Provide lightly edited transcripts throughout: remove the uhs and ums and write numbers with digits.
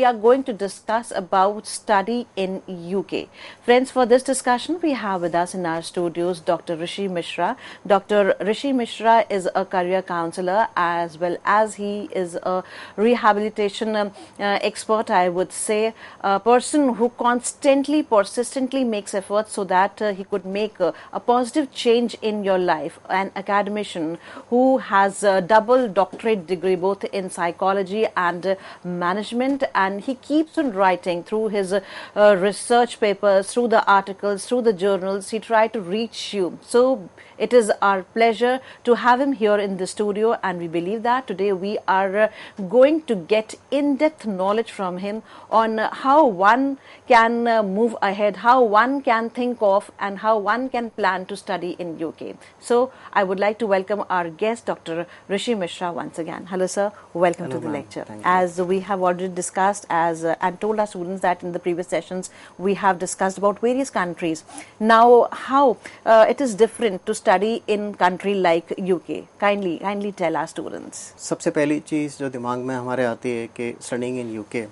we are going to discuss about study in UK. Friends, for this discussion, we have with us in our studios Dr. Rishi Mishra. Dr. Rishi Mishra is a career counselor as well as he is a rehabilitation expert, I would say, a person who constantly, persistently makes efforts so that he could make a positive change in your life. An academician who has a double doctorate degree both in psychology and management, and he keeps on writing through his research papers, through the articles, through the journals. He tried to reach you. So it is our pleasure to have him here in the studio, and we believe that today we are going to get in-depth knowledge from him on how one can move ahead, how one can think of, and how one can plan to study in UK. So I would like to welcome our guest, Dr. Rishi Mishra, once again. Hello, sir. Welcome to the lecture. As we have already discussed, and told our students that in the previous sessions we have discussed about various countries. Now, how it is different to study in country like UK? Kindly tell our students. सबसे पहली चीज़ जो दिमाग में हमारे आती है कि studying in UK,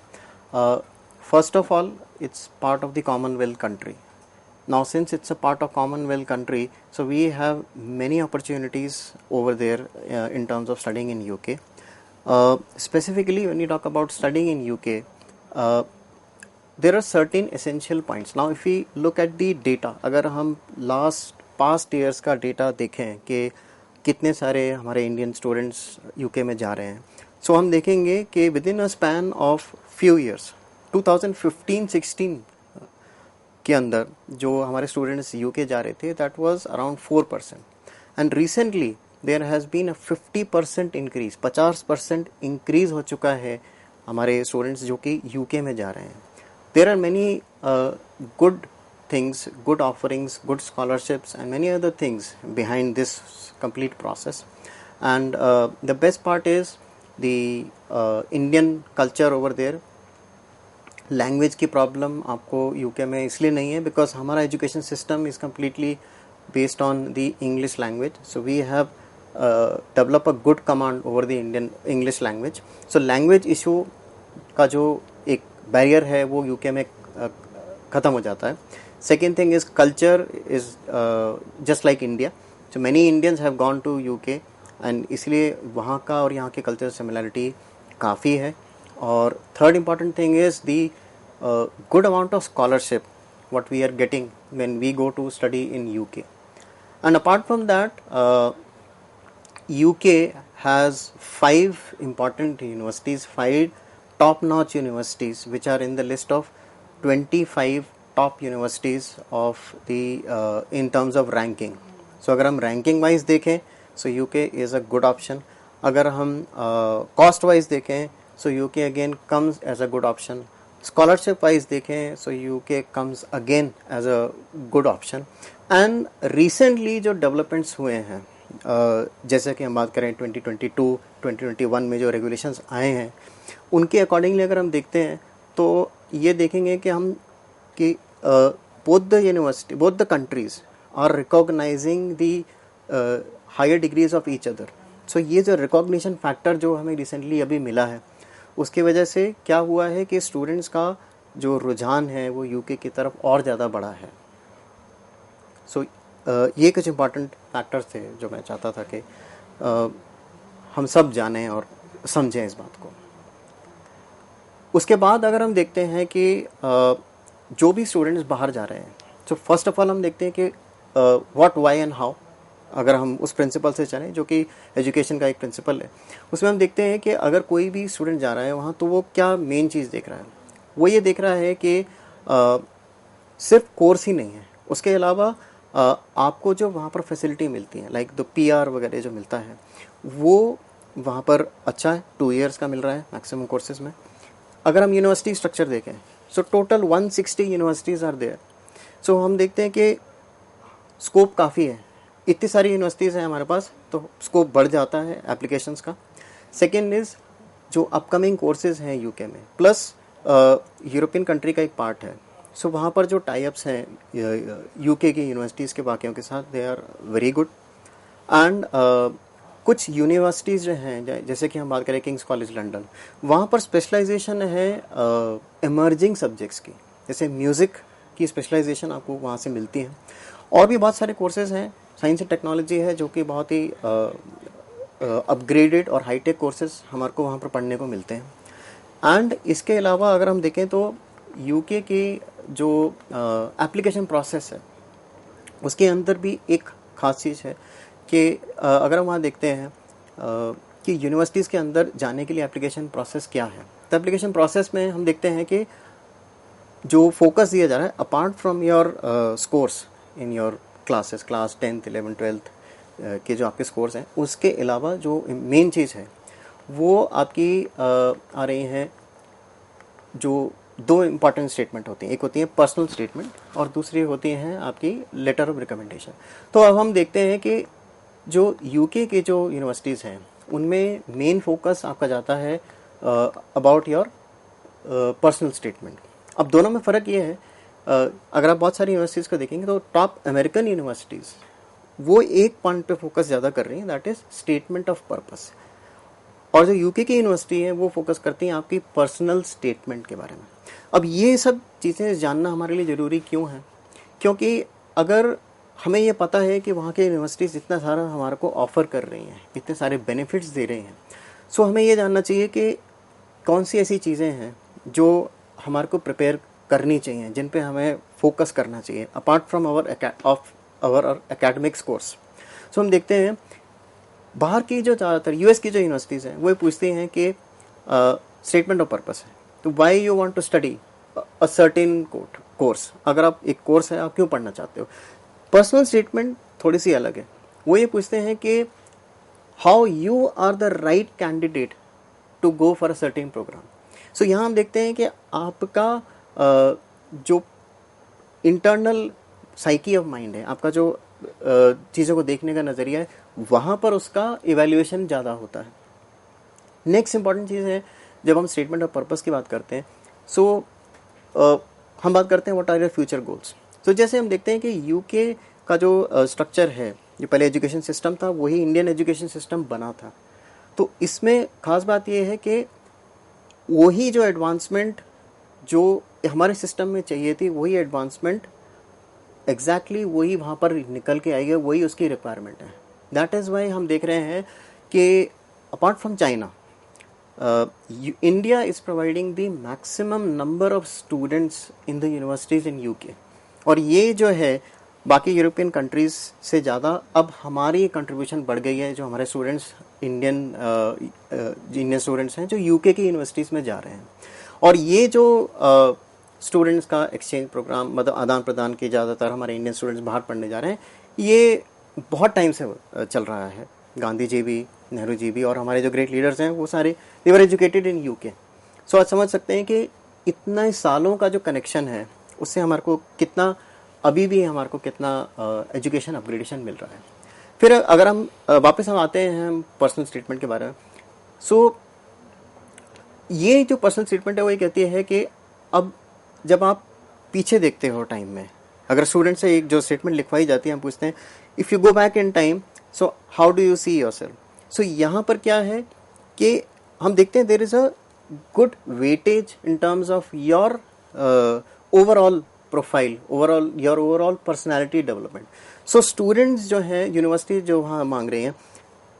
first of all, it's part of the Commonwealth country. Now, since it's a part of Commonwealth country, so we have many opportunities over there in terms of studying in UK. Specifically, when you talk about studying in UK, there are certain essential points. Now, if we look at the data, अगर हम past years का data देखें कि कितने सारे हमारे Indian students UK में जा रहे हैं, सो हम देखेंगे कि with in a span of few years 2015-16 के अंदर जो हमारे स्टूडेंट्स यूके जा रहे थे, that was around 4%, and recently there has been a 50% increase, 50% increase हो चुका है हमारे स्टूडेंट्स जो कि यूके में जा रहे हैं. There are many good things, good offerings, good scholarships, and many other things behind this complete process. And the best part is the Indian culture over there. Language की problem आपको UK में इसलिए नहीं है because हमारा education system is completely based on the English language. So we have developed a good command over the Indian English language. So language issue का जो एक barrier है वो UK में ख़त्म हो जाता है. Second thing is culture is just like India. So many Indians have gone to UK and इसलिए वहाँ का और यहाँ के culture similarity काफ़ी है. और third important thing is the good amount of scholarship what we are getting when we go to study in UK. And apart from that, UK has 5 important universities, 5 top-notch universities which are in the list of 25 top universities of the in terms of ranking. So अगर हम ranking wise देखें, so UK is a good option. अगर हम cost wise देखें, so UK again comes as a good option. Scholarship wise देखें, so UK comes again as a good option. And recently जो developments हुए हैं, जैसे कि हम बात करें 2022, 2021 में जो regulations आए हैं, उनके accordingly अगर हम देखते हैं तो ये देखेंगे कि हम कि both the countries are recognizing the higher degrees of each other. So ये जो recognition factor जो हमें recently अभी मिला है, उसकी वजह से क्या हुआ है कि स्टूडेंट्स का जो रुझान है वो यूके की तरफ और ज़्यादा बढ़ा है. सो ये कुछ इम्पॉर्टेंट फैक्टर्स थे जो मैं चाहता था कि हम सब जानें और समझें इस बात को. उसके बाद अगर हम देखते हैं कि जो भी स्टूडेंट्स बाहर जा रहे हैं, तो फर्स्ट ऑफ ऑल हम देखते हैं कि व्हाट, व्हाई एंड हाउ. अगर हम उस प्रिंसिपल से चलें जो कि एजुकेशन का एक प्रिंसिपल है, उसमें हम देखते हैं कि अगर कोई भी स्टूडेंट जा रहा है वहाँ, तो वो क्या मेन चीज़ देख रहा है. वो ये देख रहा है कि सिर्फ कोर्स ही नहीं है, उसके अलावा आपको जो वहाँ पर फैसिलिटी मिलती है, लाइक द PR वगैरह जो मिलता है, वो वहाँ पर अच्छा है. 2 ईयर्स का मिल रहा है मैक्सिमम कोर्सेज में. अगर हम यूनिवर्सिटी स्ट्रक्चर देखें, so total 160 universities are there. So हम देखते हैं कि स्कोप काफ़ी है. इतनी सारी यूनिवर्सिटीज़ हैं हमारे पास, तो स्कोप बढ़ जाता है एप्लीकेशंस का. सेकेंड इज़ जो अपकमिंग कोर्सेज हैं यूके में, प्लस यूरोपियन कंट्री का एक पार्ट है. सो वहाँ पर जो टाई-अप्स हैं यूके की यूनिवर्सिटीज़ के बाकियों के साथ, they are very good. And कुछ यूनिवर्सिटीज़ जो हैं, जैसे कि हम बात करें किंग्स कॉलेज लंदन, वहाँ पर स्पेशलाइजेशन है इमर्जिंग सब्जेक्ट्स की, जैसे म्यूज़िक की स्पेशलाइजेशन आपको वहाँ से मिलती है। और भी बहुत सारे कोर्सेज़ हैं, साइंस एंड टेक्नोलॉजी है जो कि बहुत ही अपग्रेडेड और हाईटेक कोर्सेज हमारे को वहाँ पर पढ़ने को मिलते हैं। एंड इसके अलावा अगर हम देखें तो यूके की जो एप्लीकेशन प्रोसेस है उसके अंदर भी एक ख़ास चीज़ है कि अगर हम वहाँ देखते हैं कि यूनिवर्सिटीज़ के अंदर जाने के लिए एप्लीकेशन प्रोसेस क्या है, तो एप्लीकेशन प्रोसेस में हम देखते हैं कि जो फोकस दिया जा रहा है apart from your scores in your classes, class 10th 11th 12th के जो आपके स्कोर्स हैं, उसके अलावा जो मेन चीज़ है वो आपकी आ रही हैं जो दो इम्पॉर्टेंट स्टेटमेंट होती हैं। एक होती है पर्सनल स्टेटमेंट और दूसरी होती हैं आपकी लेटर ऑफ रिकमेंडेशन। तो अब हम देखते हैं कि जो यूके के जो यूनिवर्सिटीज़ हैं उनमें मेन फोकस आपका जाता है अबाउट योर पर्सनल स्टेटमेंट। अब दोनों में फ़र्क ये है, अगर आप बहुत सारी यूनिवर्सिटीज़ को देखेंगे तो टॉप अमेरिकन यूनिवर्सिटीज़ वो एक पॉइंट पे फोकस ज़्यादा कर रही हैं, that is statement of purpose. और जो यूके की यूनिवर्सिटी है वो फोकस करती हैं आपकी पर्सनल स्टेटमेंट के बारे में। अब ये सब चीज़ें जानना हमारे लिए ज़रूरी क्यों है? क्योंकि अगर हमें ये पता है कि वहाँ के यूनिवर्सिटीज़ इतना सारा हमारे को ऑफ़र कर रही हैं, इतने सारे बेनिफिट्स दे रही हैं, सो हमें ये जानना चाहिए कि कौन सी ऐसी चीज़ें हैं जो हमारे को प्रिपेयर करनी चाहिए, जिन पे हमें फोकस करना चाहिए apart from our academics course. So हम देखते हैं बाहर की जो ज़्यादातर यूएस की जो यूनिवर्सिटीज़ हैं वो पूछती हैं कि स्टेटमेंट ऑफ पर्पस है, तो why you want to study a certain course. अगर आप एक कोर्स है आप क्यों पढ़ना चाहते हो। पर्सनल स्टेटमेंट थोड़ी सी अलग है, वो ये पूछते हैं कि how you are the right candidate to go for a certain programme. So यहाँ हम देखते हैं कि आपका जो इंटरनल साइकी ऑफ माइंड है, आपका जो चीज़ों को देखने का नज़रिया है, वहाँ पर उसका इवैल्यूएशन ज़्यादा होता है। नेक्स्ट इंपॉर्टेंट चीज़ है जब हम स्टेटमेंट ऑफ पर्पस की बात करते हैं, सो हम बात करते हैं what are your future goals. तो जैसे हम देखते हैं कि यूके का जो स्ट्रक्चर है, जो पहले एजुकेशन सिस्टम था वही इंडियन एजुकेशन सिस्टम बना था। तो इसमें ख़ास बात यह है कि वही जो एडवांसमेंट जो हमारे सिस्टम में चाहिए थी, वही एडवांसमेंट एग्जैक्टली वही वहाँ पर निकल के आएगा, वही उसकी रिक्वायरमेंट है। दैट इज़ वाई हम देख रहे हैं कि apart from China, India is providing the maximum number of students in the universities in UK. और ये जो है बाकी यूरोपियन कंट्रीज़ से ज़्यादा अब हमारी कंट्रीब्यूशन बढ़ गई है, जो हमारे स्टूडेंट्स इंडियन स्टूडेंट्स हैं जो यूके की यूनिवर्सिटीज़ में जा रहे हैं। और ये जो स्टूडेंट्स का एक्सचेंज प्रोग्राम, मतलब आदान प्रदान के, ज़्यादातर हमारे इंडियन स्टूडेंट्स बाहर पढ़ने जा रहे हैं, ये बहुत टाइम से चल रहा है। गांधी जी भी, नेहरू जी भी, और हमारे जो ग्रेट लीडर्स हैं वो सारे दे वर एजुकेटेड इन यूके। सो आज समझ सकते हैं कि इतना सालों का जो कनेक्शन है उससे हमारे को कितना, अभी भी हमारे को कितना एजुकेशन अपग्रेडेशन मिल रहा है। फिर अगर हम वापस हम आते हैं पर्सनल स्टेटमेंट के बारे में, सो ये जो पर्सनल स्टेटमेंट है वो ये कहती है कि अब जब आप पीछे देखते हो टाइम में, अगर स्टूडेंट से एक जो स्टेटमेंट लिखवाई जाती है, हम पूछते हैं if you go back in time, so how do you see yourself. So यहाँ पर क्या है कि हम देखते हैं there is a good weightage in terms of your overall profile, your overall personality development. So students जो हैं, यूनिवर्सिटी जो वहाँ मांग रही हैं,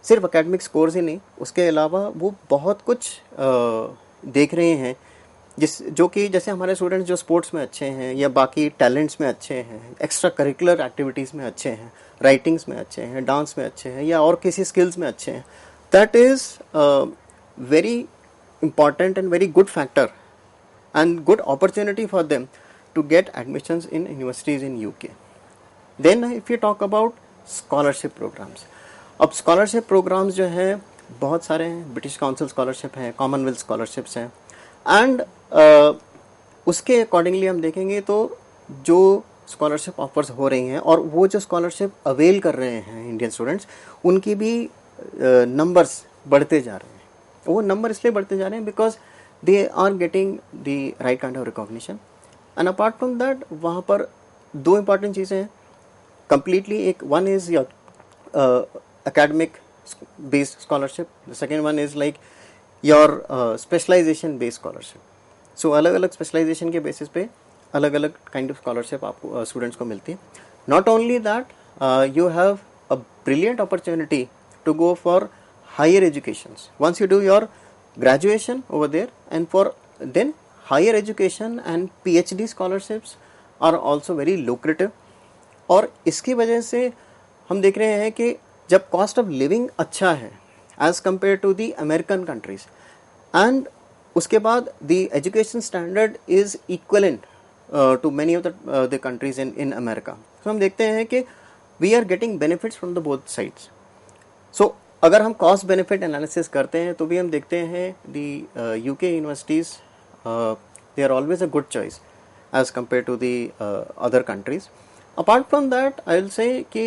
सिर्फ अकेडमिक स्कोर्स ही नहीं, उसके अलावा वो बहुत कुछ देख रहे हैं जो कि जैसे हमारे स्टूडेंट्स जो स्पोर्ट्स में अच्छे हैं या बाकी टैलेंट्स में अच्छे हैं, एक्स्ट्रा करिकुलर एक्टिविटीज़ में अच्छे हैं, राइटिंग्स में अच्छे हैं, डांस में अच्छे हैं, या और किसी स्किल्स में अच्छे हैं, that is very important and very good factor and good opportunity for them to get admissions in universities in UK. Then if you talk about scholarship programs, अब scholarship programs जो हैं बहुत सारे हैं, ब्रिटिश काउंसिल स्कॉलरशिप हैं, Commonwealth scholarships हैं, and उसके accordingly हम देखेंगे तो जो स्कॉलरशिप ऑफर्स हो रही हैं और वो जो स्कॉलरशिप अवेल कर रहे हैं इंडियन स्टूडेंट्स, उनकी भी नंबर्स बढ़ते जा रहे हैं। वो नंबर इसलिए बढ़ते जा रहे हैं because they are getting the right kind of recognition. And apart from that वहाँ पर दो इंपॉर्टेंट चीज़ें हैं कम्प्लीटली। एक one is your academic based scholarship, the second one is like your specialization based scholarship. So अलग अलग specialization के basis पे अलग अलग kind of scholarship आपको students को मिलती है. Not only that, you have a brilliant opportunity to go for higher educations once you do your graduation over there, and for then higher education and PhD scholarships are also very lucrative. और इसकी वजह से हम देख रहे हैं कि जब कॉस्ट ऑफ लिविंग अच्छा है as compare to the American countries, and उसके बाद the education standard is equivalent to many of the countries in America. तो हम देखते हैं कि we are getting benefits from the both sides. So अगर हम कॉस्ट बेनिफिट एनालिसिस करते हैं तो भी हम देखते हैं the UK universities they are always a good choice as compare to the other countries. Apart from that, I will say कि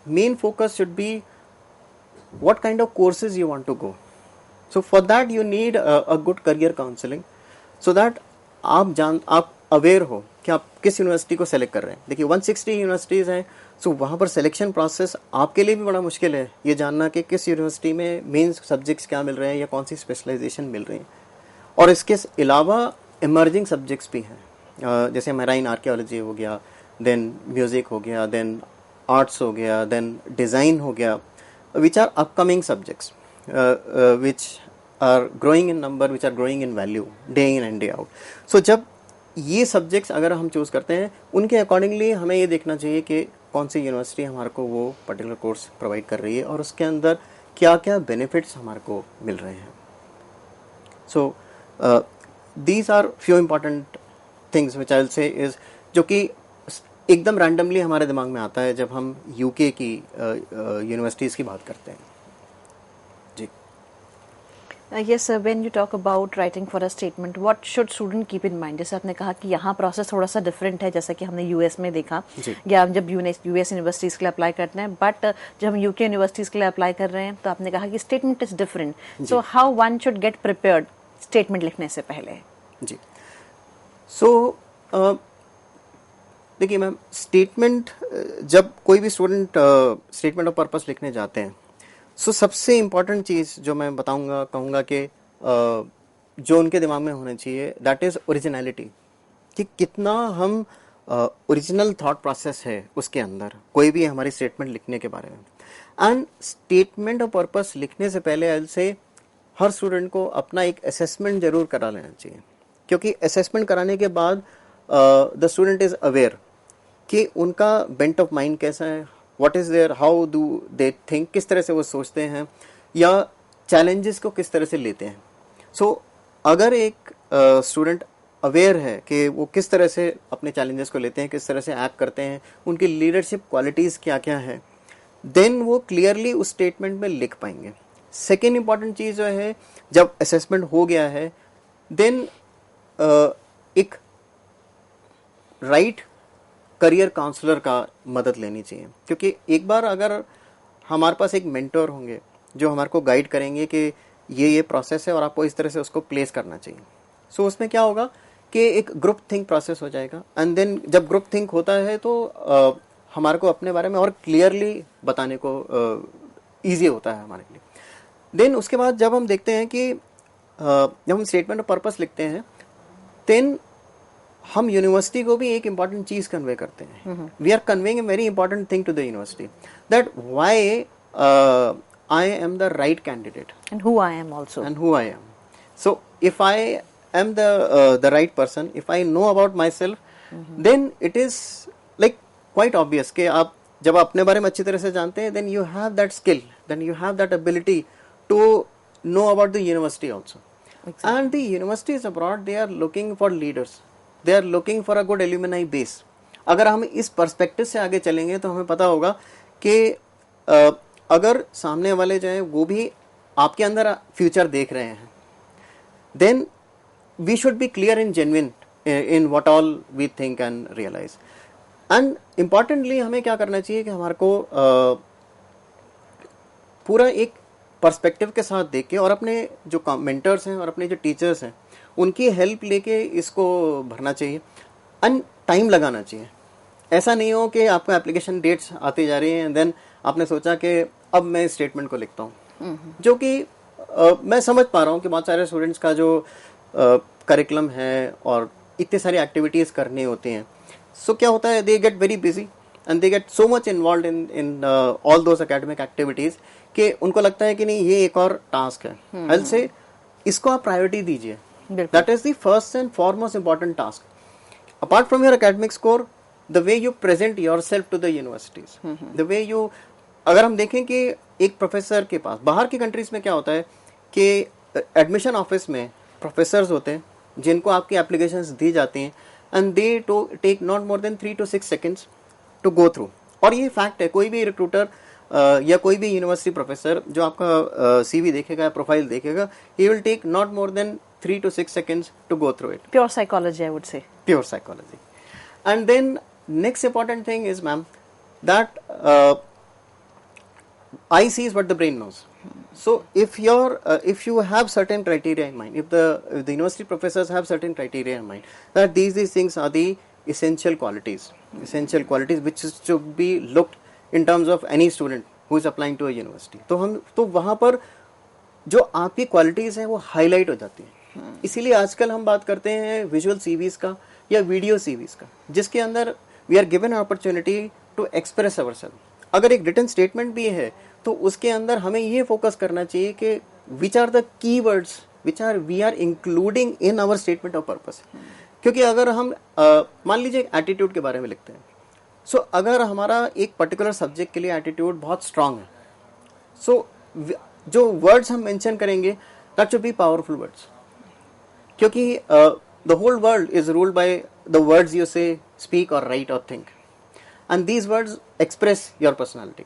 main focus should be what kind of courses you want to go. So for that you need a good career counseling, so that आप aware हो कि आप किस university को select कर रहे हैं. देखिए 160 यूनिवर्सिटीज़ हैं, सो वहाँ पर सिलेक्शन प्रोसेस आपके लिए भी बड़ा मुश्किल है ये जानना कि किस यूनिवर्सिटी में मेन सब्जेक्ट्स क्या मिल रहे हैं या कौन सी स्पेशलाइजेशन मिल रही हैं. और इसके अलावा इमर्जिंग सब्जेक्ट्स भी हैं, जैसे मैराइन आर्कियोलॉजी हो गया, देन म्यूजिक हो गया, देन आर्ट्स हो गया, देन डिज़ाइन हो गया, which are upcoming subjects which are growing in number, which are growing in value day in and day out. So जब ये सब्जेक्ट्स अगर हम चूज़ करते हैं उनके अकॉर्डिंगली हमें ये देखना चाहिए कि कौन सी यूनिवर्सिटी हमारे को वो पर्टिकुलर कोर्स प्रोवाइड कर रही है और उसके अंदर क्या क्या बेनिफिट्स हमारे को मिल रहे हैं. So these are few important things which I will say is, जो कि एकदम रैंडमली हमारे दिमाग में आता है जब हम यूके की यूनिवर्सिटीज़ की बात करते हैं. जी. Yes sir, when you talk about writing for a statement, what should student keep in mind? जैसे आपने कहा कि यहाँ प्रोसेस थोड़ा सा डिफरेंट है, जैसा कि हमने यूएस में देखा, या हम जब यूएस यूनिवर्सिटीज़ के लिए अप्लाई करते हैं, बट जब हम यूके यूनिवर्सिटीज़ के लिए अप्लाई कर रहे हैं तो आपने कहा कि statement is different. So how one should get prepared statement लिखने से पहले? जी. सो देखिए मैम, स्टेटमेंट जब कोई भी स्टूडेंट स्टेटमेंट ऑफ पर्पस लिखने जाते हैं, सो सबसे इम्पॉर्टेंट चीज़ जो मैं कहूँगा कि जो उनके दिमाग में होना चाहिए, दैट इज़ ओरिजिनलिटी. कि कितना हम ओरिजिनल थॉट प्रोसेस है उसके अंदर कोई भी हमारी स्टेटमेंट लिखने के बारे में. एंड स्टेटमेंट ऑफ पर्पस लिखने से पहले आई विल से हर स्टूडेंट को अपना एक असेसमेंट जरूर करा लेना चाहिए, क्योंकि असेसमेंट कराने के बाद द स्टूडेंट इज़ अवेयर कि उनका बेंट ऑफ माइंड कैसा है, what is there, how do they think, किस तरह से वो सोचते हैं या चैलेंजेस को किस तरह से लेते हैं. सो अगर एक स्टूडेंट अवेयर है कि वो किस तरह से अपने चैलेंजेस को लेते हैं, किस तरह से एक्ट करते हैं, उनकी लीडरशिप क्वालिटीज़ क्या क्या है, देन वो क्लियरली उस स्टेटमेंट में लिख पाएंगे. सेकेंड इंपॉर्टेंट चीज़ जो है, जब असेसमेंट हो गया है देन एक राइट करियर काउंसलर का मदद लेनी चाहिए. क्योंकि एक बार अगर हमारे पास एक मेंटर होंगे जो हमारे को गाइड करेंगे कि ये प्रोसेस है और आपको इस तरह से उसको प्लेस करना चाहिए, सो उसमें क्या होगा कि एक ग्रुप थिंक प्रोसेस हो जाएगा. एंड देन जब ग्रुप थिंक होता है तो हमारे को अपने बारे में और क्लियरली बताने को ईजी होता है हमारे लिए. देन उसके बाद जब हम देखते हैं कि जब हम स्टेटमेंट ऑफ पर्पस लिखते हैं, देन हम यूनिवर्सिटी को भी एक इम्पॉर्टेंट चीज कन्वे करते हैं. We are conveying a very important thing to the university, that why I am the right candidate and who I am also, and who I am. So if I am the right person, if I know about myself, then it is like quite obvious कि आप जब अपने बारे में अच्छी तरह से जानते हैं, then you have that skill, then you have that ability to know about the university also. And the universities abroad, they are looking for leaders, they are looking for a good alumni base. अगर हम इस perspective से आगे चलेंगे तो हमें पता होगा कि अगर सामने वाले जो हैं वो भी आपके अंदर फ्यूचर देख रहे हैं, then we should be clear and genuine in what all we think and realize. And importantly हमें क्या करना चाहिए कि हमारे को पूरा एक पर्सपेक्टिव के साथ देख के और अपने जो मेंटर्स हैं और अपने जो टीचर्स हैं उनकी हेल्प लेके इसको भरना चाहिए. एंड टाइम लगाना चाहिए. ऐसा नहीं हो कि आपको एप्लीकेशन डेट्स आती जा रही हैं, देन आपने सोचा कि अब मैं इस स्टेटमेंट को लिखता हूँ, जो कि मैं समझ पा रहा हूँ कि बहुत सारे स्टूडेंट्स का जो करिकुलम है और इतने सारी एक्टिविटीज करनी होती हैं, सो क्या होता है, they get very busy and they get so much involve in all those academic activities कि उनको लगता है कि नहीं ये एक और टास्क है, हल से इसको आप प्रायोरिटी दीजिए. That is the first and foremost important task. Apart from your academic score, the way you present yourself to the universities, the way you, अगर हम देखें कि एक प्रोफेसर के पास, बाहर की कंट्रीज में क्या होता है कि एडमिशन ऑफिस में प्रोफेसर्स होते हैं जिनको आपकी एप्लीकेशंस दी जाती हैं and they take not more than 3 to 6 seconds to go through. और ये फैक्ट है, कोई भी रिक्रूटर या कोई भी यूनिवर्सिटी प्रोफेसर जो आपका सीवी देखेगा, प्रोफाइल देखेगा, he will take not more than 3 to 6 seconds to go through it. Pure psychology, I would say. Pure psychology. And then next important thing is, ma'am, that eye sees what the brain knows. So if you have certain criteria in mind, if the university professors have certain criteria in mind, that these things are the essential qualities which is to be looked in terms of any student who is applying to a university. तो वहाँ पर जो आपकी qualities हैं वो highlight हो जाती हैं. इसीलिए आजकल हम बात करते हैं विजुअल सीवीज का या वीडियो सीवीज का, जिसके अंदर we are given opportunity to express ourself. अगर एक रिटन स्टेटमेंट भी है तो उसके अंदर हमें ये फोकस करना चाहिए कि which are the keywords which are we are including in our statement of purpose. क्योंकि अगर हम मान लीजिए एटीट्यूड के बारे में लिखते हैं, सो अगर हमारा एक पर्टिकुलर सब्जेक्ट के लिए एटीट्यूड बहुत स्ट्रांग है, सो जो वर्ड्स हम मेंशन करेंगे that should be powerful words. क्योंकि the whole world is ruled by the words you say, speak और राइट और think, and these words express your personality.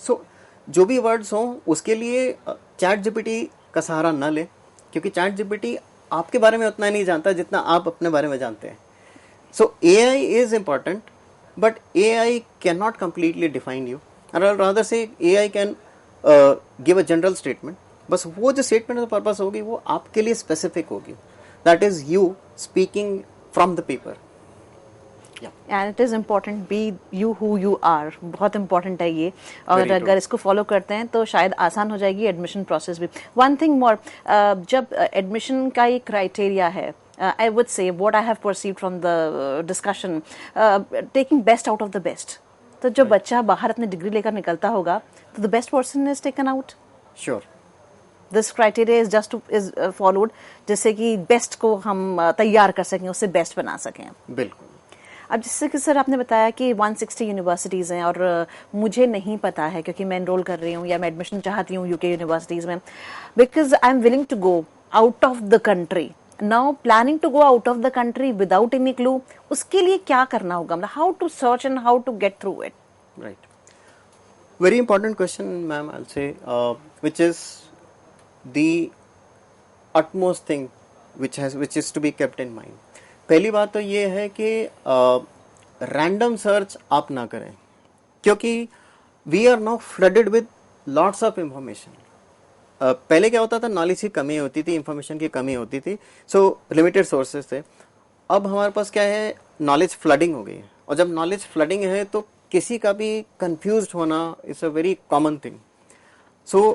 So जो भी वर्ड्स हों उसके लिए चैट जीपीटी का सहारा न लें, क्योंकि चैट जीपीटी आपके बारे में उतना नहीं जानता जितना आप अपने बारे में जानते हैं. सो AI is important, but AI can not completely define you, और रादर से AI can give a general statement. बस वो जो स्टेटमेंट ऑफ पर्पस होगी वो आपके लिए स्पेसिफिक होगी. That is you speaking from the paper. And it is important be you who you are. बहुत इंपॉर्टेंट है ये, और अगर इसको फॉलो करते हैं तो शायद आसान हो जाएगी एडमिशन प्रोसेस भी. वन थिंग मोर, जब एडमिशन का एक क्राइटेरिया है, I would say what I have perceived from the discussion, taking best out of the best. तो जो बच्चा बाहर अपनी डिग्री लेकर निकलता होगा तो the best person is taken out. Sure. This criteria is followed, जिससे कि बेस्ट को हम तैयार कर सकें, उससे बेस्ट बना सकें. बिल्कुल. अब जिससे कि सर आपने बताया कि 160 यूनिवर्सिटीज़ हैं और मुझे नहीं पता है क्योंकि मैं एनरोल कर रही हूँ या मैं एडमिशन चाहती हूँ यूके यूनिवर्सिटीज़ में, because I am willing to go out of the country. Now planning to go out of the country without any clue, उसके लिए क्या करना होगा, मतलब how to search and how to get through it. Right, very important question ma'am. I will say which is the utmost thing which is to be kept in mind. पहली बात तो ये है कि रैंडम सर्च आप ना करें, क्योंकि we are now flooded with lots of information. पहले क्या होता था, नॉलेज की कमी होती थी, इंफॉर्मेशन की कमी होती थी, सो लिमिटेड सोर्सेज थे. अब हमारे पास क्या है, नॉलेज फ्लडिंग हो गई है, और जब नॉलेज फ्लडिंग है तो किसी का भी कंफ्यूज्ड होना is a very common thing. So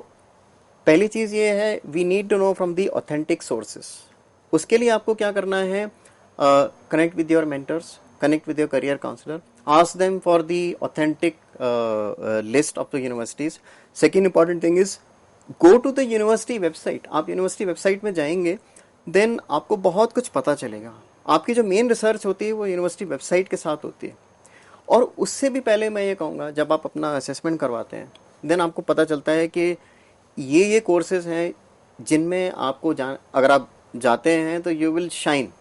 पहली चीज ये है, we need to know from the authentic sources. उसके लिए आपको क्या करना है, connect with your mentors, connect with your career counselor, ask them for the authentic list of the universities. Second important thing is go to the university website. आप university website में जाएंगे, then आपको बहुत कुछ पता चलेगा. आपकी जो मेन रिसर्च होती है वो यूनिवर्सिटी वेबसाइट के साथ होती है. और उससे भी पहले मैं ये कहूँगा, जब आप अपना असेसमेंट करवाते हैं, देन आपको पता चलता है कि ये कोर्सेज हैं जिनमें आपको अगर आप जाते हैं तो यू विल शाइन.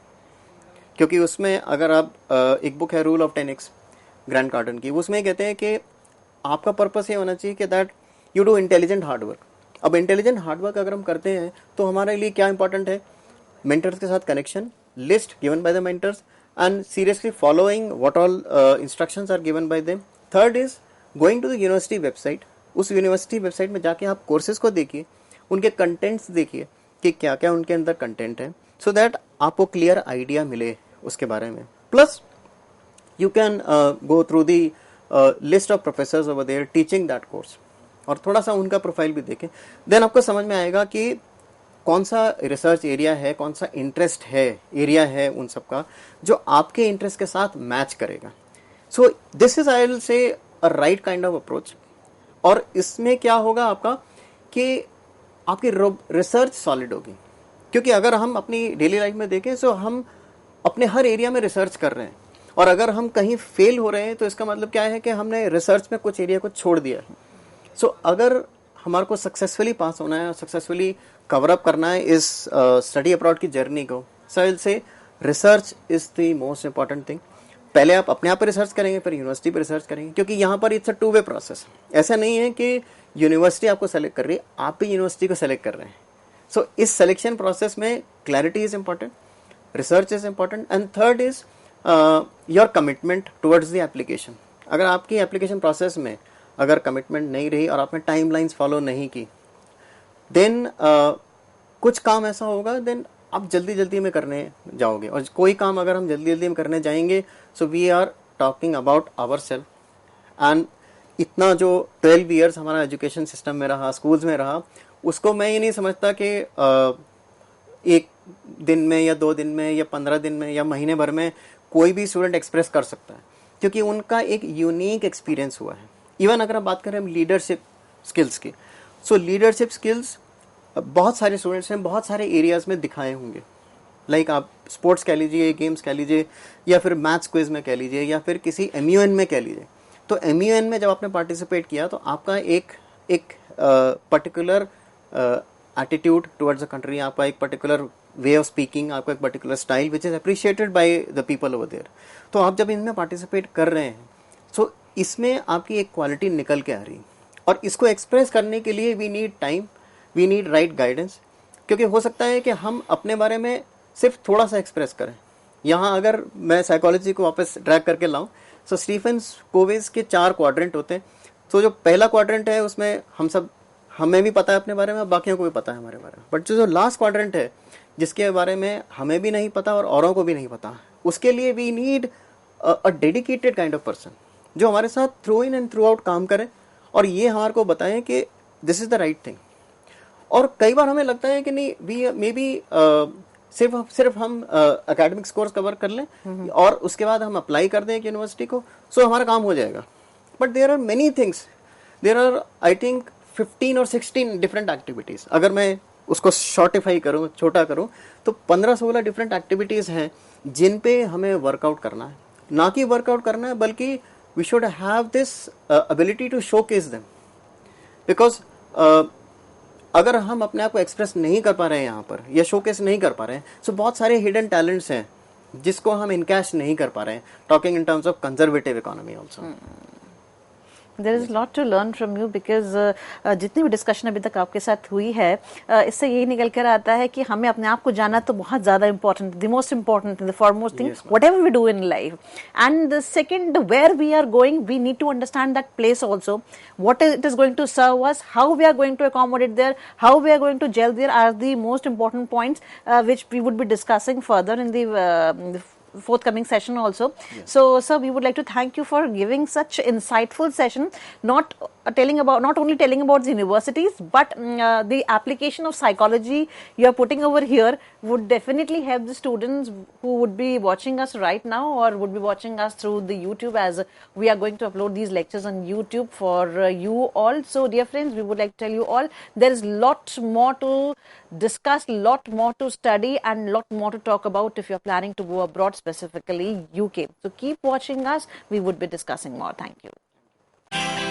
क्योंकि उसमें अगर आप एक बुक है रूल ऑफ 10x ग्रैंड कार्डन की, उसमें कहते हैं कि आपका पर्पस ये होना चाहिए कि that you do intelligent hard work. अब इंटेलिजेंट हार्डवर्क अगर हम करते हैं तो हमारे लिए क्या इंपॉर्टेंट है, मेंटर्स के साथ connection, list given by the mentors, and seriously following what all instructions are given by them. Third is going to the university website. उस यूनिवर्सिटी वेबसाइट में जाके आप कोर्सेज को देखिए, उनके कंटेंट्स देखिए कि क्या क्या उनके अंदर कंटेंट है, सो दैट आपको क्लियर आइडिया मिले उसके बारे में. Plus you can go through the list of professors over there teaching that course. और थोड़ा सा उनका प्रोफाइल भी देखें, देन आपको समझ में आएगा कि कौन सा रिसर्च एरिया है, कौन सा इंटरेस्ट है एरिया है उन सब का जो आपके इंटरेस्ट के साथ मैच करेगा. So this is I will से a right kind of approach. और इसमें क्या होगा आपका कि आपकी रिसर्च सॉलिड होगी, क्योंकि अगर हम अपनी डेली लाइफ में देखें तो हम अपने हर एरिया में रिसर्च कर रहे हैं, और अगर हम कहीं फेल हो रहे हैं तो इसका मतलब क्या है कि हमने रिसर्च में कुछ एरिया को छोड़ दिया है. सो अगर हमारे को सक्सेसफुली पास होना है और सक्सेसफुली कवर अप करना है इस स्टडी अब्रॉड की जर्नी को, so I will say research is the most important thing. पहले आप अपने आप पर रिसर्च करेंगे, फिर यूनिवर्सिटी पर रिसर्च करेंगे, क्योंकि यहाँ पर it's a two way process. ऐसा नहीं है कि यूनिवर्सिटी आपको सेलेक्ट कर रही है, आप भी यूनिवर्सिटी को सेलेक्ट कर रहे हैं. सो इस सिलेक्शन प्रोसेस में clarity is important, research is important, and third is your commitment towards the application. अगर आपकी एप्लीकेशन प्रोसेस में अगर कमिटमेंट नहीं रही और आपने टाइमलाइंस फॉलो नहीं की, देन कुछ काम ऐसा होगा देन आप जल्दी जल्दी में करने जाओगे. और कोई काम अगर हम जल्दी जल्दी में करने जाएंगे, so we are talking about ourself. And इतना जो 12 ईयर्स हमारा एजुकेशन सिस्टम में रहा, स्कूल्स में रहा, उसको मैं ये नहीं समझता कि एक दिन में या 2 दिन में या 15 दिन में या महीने भर में कोई भी स्टूडेंट एक्सप्रेस कर सकता है, क्योंकि उनका एक यूनिक एक्सपीरियंस हुआ है. इवन अगर हम बात करें लीडरशिप स्किल्स की, सो लीडरशिप स्किल्स बहुत सारे स्टूडेंट्स ने बहुत सारे एरियाज में दिखाए होंगे. लाइक आप स्पोर्ट्स कह लीजिए, गेम्स कह लीजिए, या फिर मैथ्स क्विज में कह लीजिए, या फिर किसी MUN में कह लीजिए. तो MUN में जब आपने पार्टिसिपेट किया तो आपका एक particular attitude towards the country, आपका एक पर्टिकुलर वे ऑफ स्पीकिंग, आपका एक particular style which is appreciated by the people over there. तो आप जब इनमें पार्टिसिपेट कर रहे हैं, सो इसमें आपकी एक क्वालिटी निकल के आ रही है. और इसको एक्सप्रेस करने के लिए we need time, we need right guidance. क्योंकि हो सकता है कि हम अपने बारे में सिर्फ थोड़ा सा एक्सप्रेस करें. यहाँ अगर मैं साइकोलॉजी को वापस ड्रैग करके लाऊं, सो स्टीफन कोवेज के 4 क्वाड्रेंट होते हैं. तो जो पहला क्वाड्रेंट है उसमें हमें भी पता है अपने बारे में, बाकियों को भी पता है हमारे बारे में. बट जो लास्ट क्वाड्रेंट है जिसके बारे में हमें भी नहीं पता और औरों को भी नहीं पता, उसके लिए we need a dedicated kind of person जो हमारे साथ through in and throughout काम करे और ये हमारे को बताएं कि this is the right thing. और कई बार हमें लगता है कि नहीं, वी मे बी सिर्फ हम एकेडमिक स्कोर्स कवर कर लें और उसके बाद हम अप्लाई कर दें एक यूनिवर्सिटी को, सो हमारा काम हो जाएगा. But there are many things, there are I think 15 और 16 डिफरेंट एक्टिविटीज. अगर मैं उसको शॉर्टिफाई करूं, छोटा करूं, तो 15-16 डिफरेंट एक्टिविटीज हैं जिन पे हमें वर्कआउट करना है. ना कि वर्कआउट करना है, बल्कि we should have this ability to showcase them. Because अगर हम अपने आप को एक्सप्रेस नहीं कर पा रहे हैं यहाँ पर या शोकेस नहीं कर पा रहे हैं, सो बहुत सारे हिडन टैलेंट्स हैं जिसको हम इनकैश नहीं कर पा रहे हैं. Talking in terms of conservative economy also. There is a lot to learn from you because जितनी भी डिस्कशन अभी तक आपके साथ हुई है, इससे यही निकल कर आता है कि हमें अपने आप को जानना तो बहुत ज़्यादा important, the most important, the foremost thing whatever we do in life. And the second, where we are going, we need to understand that place also, what it is going to serve us, how we are going to accommodate there, how we are going to gel there are the most important points which we would be discussing further in the forthcoming session also. Yes. So sir, we would like to thank you for giving such insightful session, not only telling about the universities, but the application of psychology you are putting over here would definitely help the students who would be watching us right now or would be watching us through the YouTube, as we are going to upload these lectures on YouTube for you all. So dear friends, we would like to tell you all there is lot more to discuss, lot more to study, and lot more to talk about if you are planning to go abroad, specifically UK. So keep watching us, we would be discussing more. Thank you.